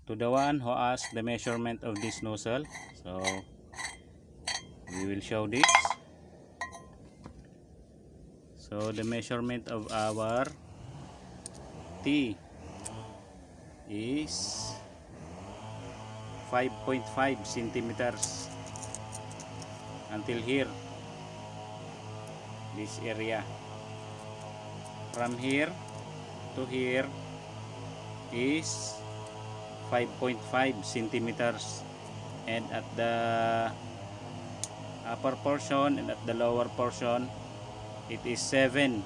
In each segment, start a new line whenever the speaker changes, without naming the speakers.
to the one who asked the measurement of this nozzle. So we will show this. So the measurement of our T is 5.5 centimeters until here, this area. From here to here is 5.5 centimeters, and at the upper portion and at the lower portion it is 7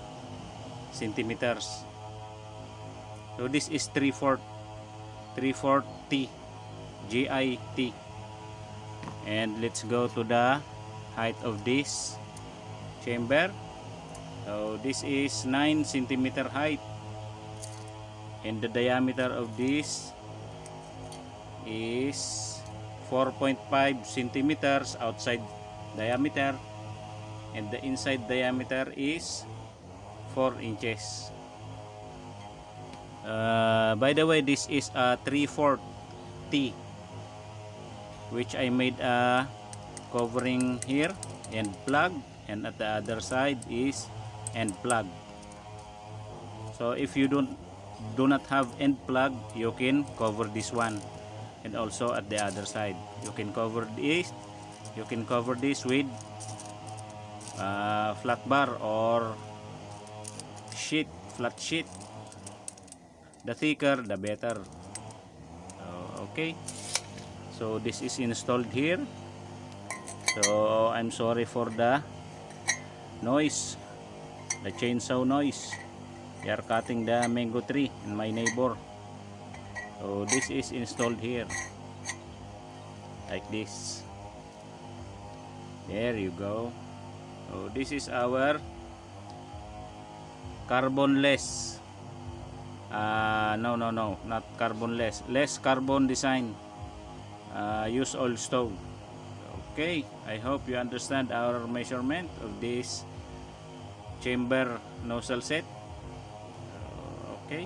centimeters. So this is 3/4 T, GIT. And let's go to the height of this chamber. So this is 9 centimeter height, and the diameter of this is 4.5 centimeters outside diameter, and the inside diameter is 4 inches. By the way, this is a 3/4 T, which I made a covering here and plug, and at the other side is end plug. So if you do not have end plug, you can cover this one, and also at the other side you can cover this. You can cover this with flat bar or sheet, flat sheet. The thicker the better. Okay, so this is installed here. So I'm sorry for the noise, the chainsaw noise. They are cutting the mango tree in my neighbor. So this is installed here like this. There you go. So this is our carbonless, no, not carbonless, less carbon design, use oil stove. Okay, I hope you understand our measurement of this chamber nozzle set. Okay.